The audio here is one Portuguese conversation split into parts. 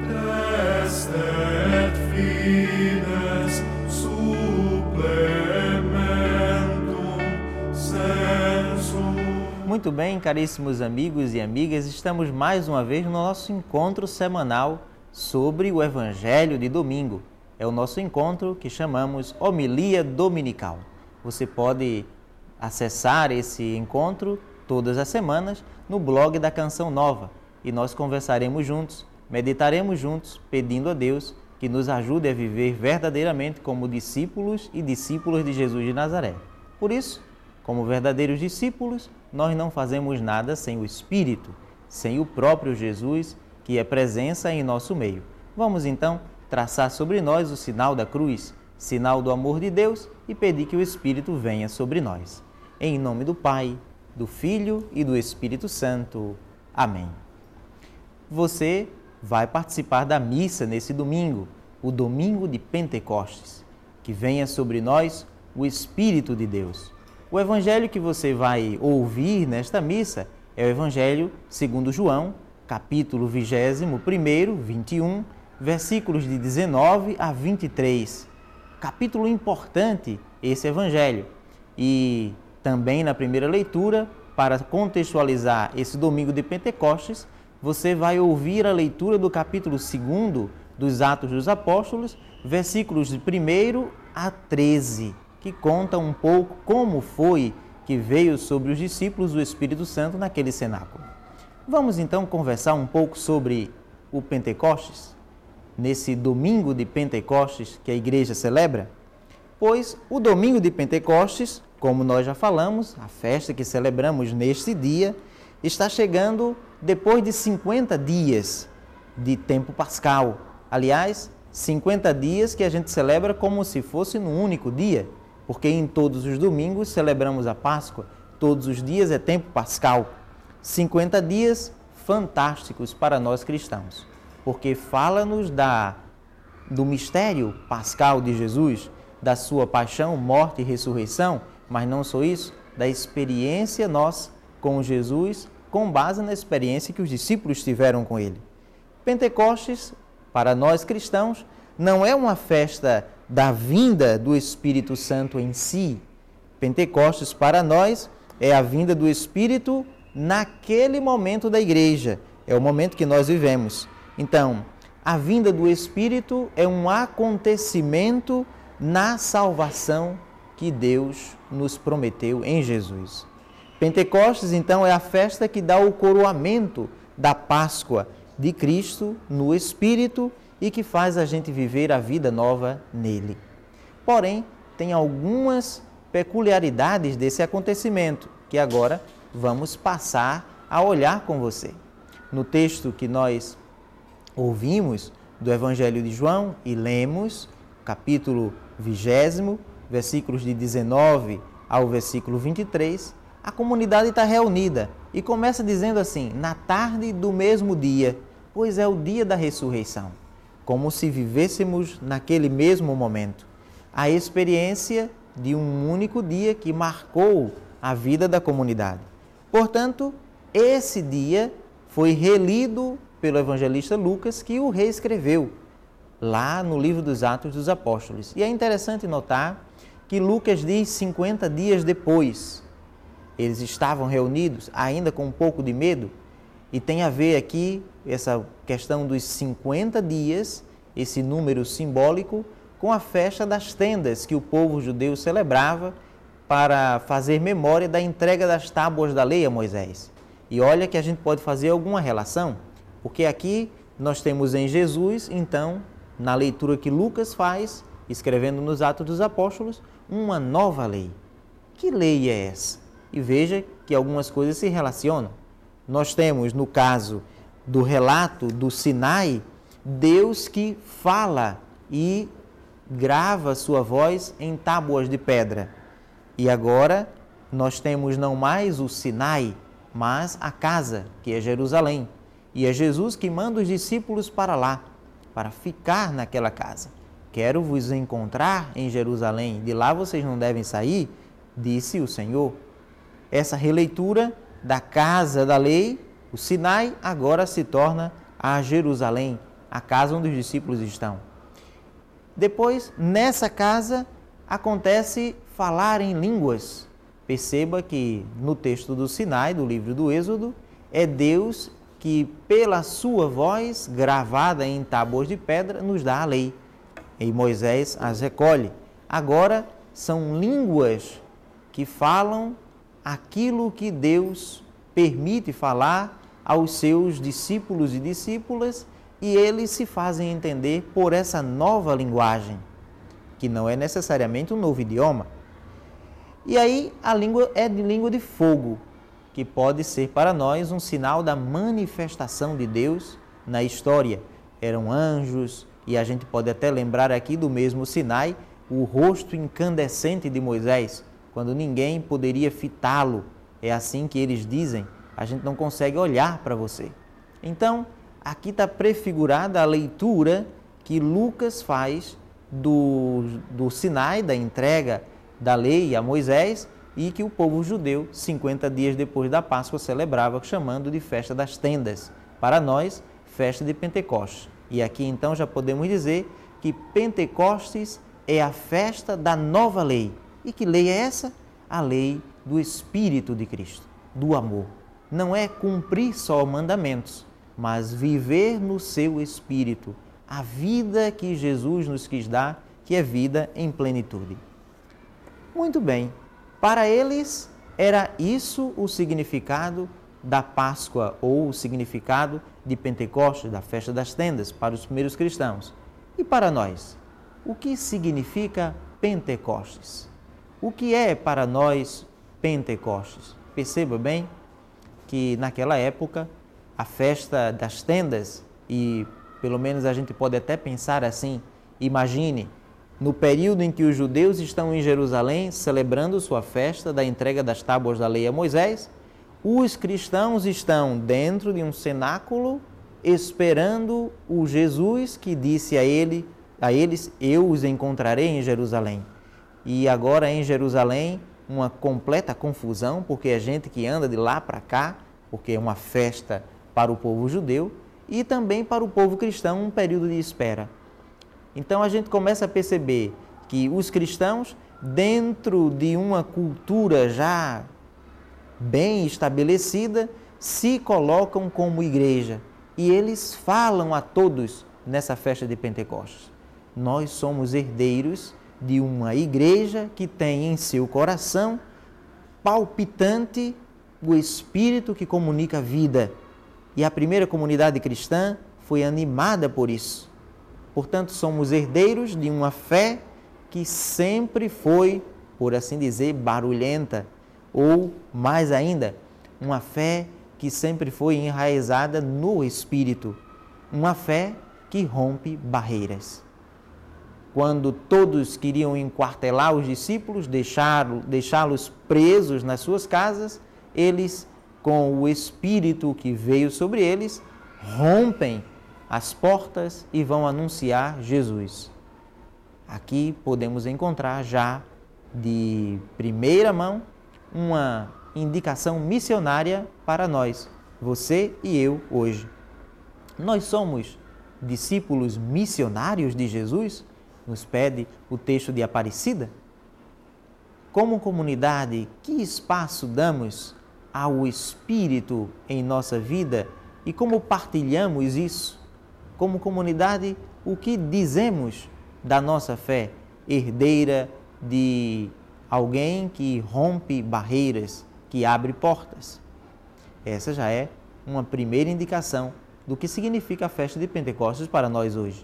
Testet fides supplementum sensum. Muito bem, caríssimos amigos e amigas, estamos mais uma vez no nosso encontro semanal sobre o Evangelho de domingo. É o nosso encontro que chamamos Homilia Dominical. Você pode acessar esse encontro todas as semanas no blog da Canção Nova e nós conversaremos juntos, meditaremos juntos, pedindo a Deus que nos ajude a viver verdadeiramente como discípulos e discípulas de Jesus de Nazaré. Por isso, como verdadeiros discípulos, nós não fazemos nada sem o Espírito, sem o próprio Jesus, que é presença em nosso meio. Vamos então traçar sobre nós o sinal da cruz, sinal do amor de Deus, e pedir que o Espírito venha sobre nós. Em nome do Pai, do Filho e do Espírito Santo. Amém. Você vai participar da missa nesse domingo, o domingo de Pentecostes. Que venha sobre nós o Espírito de Deus. O evangelho que você vai ouvir nesta missa é o Evangelho segundo João, capítulo 21, 21, versículos de 19 a 23. Capítulo importante esse evangelho. E também na primeira leitura, para contextualizar esse domingo de Pentecostes, você vai ouvir a leitura do capítulo 2 dos Atos dos Apóstolos, versículos de 1 a 13, que conta um pouco como foi que veio sobre os discípulos o Espírito Santo naquele cenáculo. Vamos então conversar um pouco sobre o Pentecostes, nesse domingo de Pentecostes que a igreja celebra? Pois o domingo de Pentecostes, como nós já falamos, a festa que celebramos neste dia, está chegando depois de 50 dias de tempo pascal. Aliás, 50 dias que a gente celebra como se fosse num único dia, porque em todos os domingos celebramos a Páscoa, todos os dias é tempo pascal. 50 dias fantásticos para nós cristãos, porque fala-nos do mistério pascal de Jesus, da sua paixão, morte e ressurreição, mas não só isso, da experiência nossa com Jesus, com base na experiência que os discípulos tiveram com ele. Pentecostes, para nós cristãos, não é uma festa da vinda do Espírito Santo em si. Pentecostes, para nós, é a vinda do Espírito naquele momento da igreja, é o momento que nós vivemos. Então, a vinda do Espírito é um acontecimento na salvação que Deus nos prometeu em Jesus. Pentecostes, então, é a festa que dá o coroamento da Páscoa de Cristo no Espírito e que faz a gente viver a vida nova nele. Porém, tem algumas peculiaridades desse acontecimento que agora vamos passar a olhar com você. No texto que nós ouvimos do Evangelho de João e lemos, capítulo 20, versículos de 19 ao versículo 23, a comunidade está reunida e começa dizendo assim: na tarde do mesmo dia, pois é o dia da ressurreição, como se vivêssemos naquele mesmo momento. A experiência de um único dia que marcou a vida da comunidade. Portanto, esse dia foi relido pelo evangelista Lucas, que o reescreveu lá no livro dos Atos dos Apóstolos. E é interessante notar que Lucas diz 50 dias depois. Eles estavam reunidos ainda com um pouco de medo, e tem a ver aqui essa questão dos 50 dias, esse número simbólico, com a festa das tendas que o povo judeu celebrava para fazer memória da entrega das tábuas da lei a Moisés. E olha que a gente pode fazer alguma relação, porque aqui nós temos em Jesus, então, na leitura que Lucas faz, escrevendo nos Atos dos Apóstolos, uma nova lei. Que lei é essa? E veja que algumas coisas se relacionam. Nós temos, no caso do relato do Sinai, Deus que fala e grava sua voz em tábuas de pedra. E agora nós temos não mais o Sinai, mas a casa, que é Jerusalém. E é Jesus que manda os discípulos para lá, para ficar naquela casa. Quero vos encontrar em Jerusalém, de lá vocês não devem sair, disse o Senhor. Essa releitura da casa da lei, o Sinai, agora se torna a Jerusalém, a casa onde os discípulos estão. Depois, nessa casa, acontece falar em línguas. Perceba que no texto do Sinai, do livro do Êxodo, é Deus que, pela sua voz, gravada em tábuas de pedra, nos dá a lei. E Moisés as recolhe. Agora, são línguas que falam aquilo que Deus permite falar aos seus discípulos e discípulas, e eles se fazem entender por essa nova linguagem, que não é necessariamente um novo idioma. E aí a língua é de língua de fogo, que pode ser para nós um sinal da manifestação de Deus na história. Eram anjos, e a gente pode até lembrar aqui do mesmo Sinai, o rosto incandescente de Moisés, quando ninguém poderia fitá-lo. É assim que eles dizem, a gente não consegue olhar para você. Então, aqui está prefigurada a leitura que Lucas faz do Sinai, da entrega da lei a Moisés, e que o povo judeu, 50 dias depois da Páscoa, celebrava, chamando de festa das tendas. Para nós, festa de Pentecostes. E aqui então já podemos dizer que Pentecostes é a festa da nova lei. E que lei é essa? A lei do Espírito de Cristo, do amor. Não é cumprir só mandamentos, mas viver no seu Espírito, a vida que Jesus nos quis dar, que é vida em plenitude. Muito bem, para eles era isso o significado da Páscoa ou o significado de Pentecostes, da festa das tendas, para os primeiros cristãos. E para nós, o que significa Pentecostes? O que é para nós Pentecostes? Perceba bem que naquela época a festa das tendas, e pelo menos a gente pode até pensar assim, imagine, no período em que os judeus estão em Jerusalém celebrando sua festa da entrega das tábuas da lei a Moisés, os cristãos estão dentro de um cenáculo esperando o Jesus que disse a eles, eu os encontrarei em Jerusalém. E agora em Jerusalém, uma completa confusão, porque é gente que anda de lá para cá, porque é uma festa para o povo judeu e também para o povo cristão, um período de espera. Então a gente começa a perceber que os cristãos, dentro de uma cultura já bem estabelecida, se colocam como igreja e eles falam a todos nessa festa de Pentecostes. Nós somos herdeiros de uma igreja que tem em seu coração palpitante o Espírito que comunica a vida. E a primeira comunidade cristã foi animada por isso. Portanto, somos herdeiros de uma fé que sempre foi, por assim dizer, barulhenta, ou, mais ainda, uma fé que sempre foi enraizada no Espírito, uma fé que rompe barreiras. Quando todos queriam enquartelar os discípulos, deixá-los presos nas suas casas, eles, com o Espírito que veio sobre eles, rompem as portas e vão anunciar Jesus. Aqui podemos encontrar já de primeira mão uma indicação missionária para nós, você e eu hoje. Nós somos discípulos missionários de Jesus, nos pede o texto de Aparecida. Como comunidade, que espaço damos ao Espírito em nossa vida e como partilhamos isso? Como comunidade, o que dizemos da nossa fé herdeira de alguém que rompe barreiras, que abre portas? Essa já é uma primeira indicação do que significa a festa de Pentecostes para nós hoje.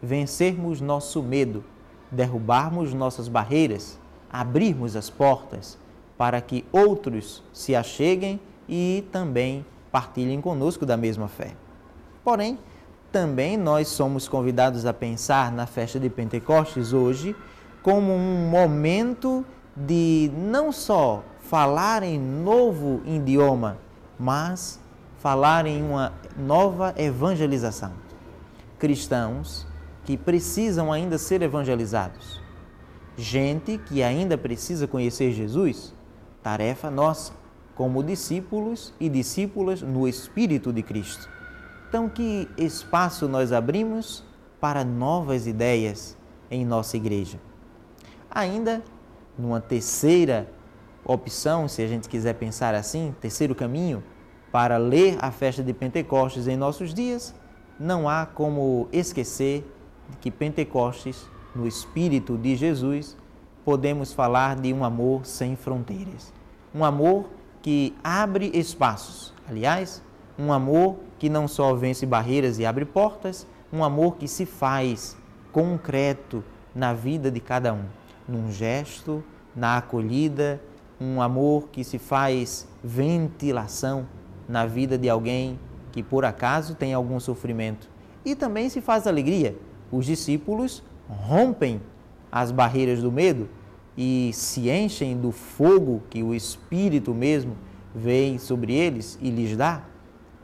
Vencermos nosso medo, derrubarmos nossas barreiras, abrirmos as portas para que outros se acheguem e também partilhem conosco da mesma fé. Porém, também nós somos convidados a pensar na festa de Pentecostes hoje como um momento de não só falar em novo idioma, mas falar em uma nova evangelização. Cristãos que precisam ainda ser evangelizados. Gente que ainda precisa conhecer Jesus. Tarefa nossa, como discípulos e discípulas no Espírito de Cristo. Então, que espaço nós abrimos para novas ideias em nossa igreja? Ainda, numa terceira opção, se a gente quiser pensar assim, terceiro caminho, para ler a festa de Pentecostes em nossos dias, não há como esquecer de que Pentecostes, no Espírito de Jesus, podemos falar de um amor sem fronteiras. Um amor que abre espaços. Aliás, um amor que não só vence barreiras e abre portas, um amor que se faz concreto na vida de cada um, num gesto, na acolhida, um amor que se faz ventilação na vida de alguém que por acaso tem algum sofrimento. E também se faz alegria. Os discípulos rompem as barreiras do medo e se enchem do fogo que o Espírito mesmo vem sobre eles e lhes dá.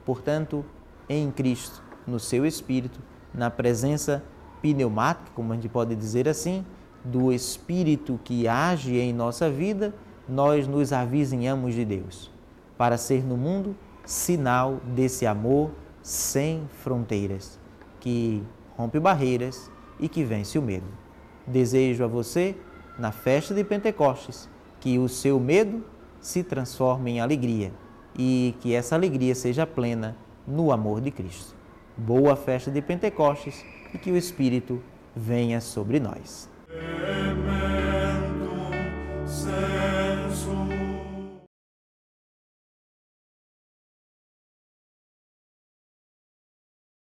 Portanto, em Cristo, no seu Espírito, na presença pneumática, como a gente pode dizer assim, do Espírito que age em nossa vida, nós nos avizinhamos de Deus, para ser no mundo sinal desse amor sem fronteiras, que rompe barreiras e que vence o medo. Desejo a você, na festa de Pentecostes, que o seu medo se transforme em alegria e que essa alegria seja plena no amor de Cristo. Boa festa de Pentecostes e que o Espírito venha sobre nós. Memento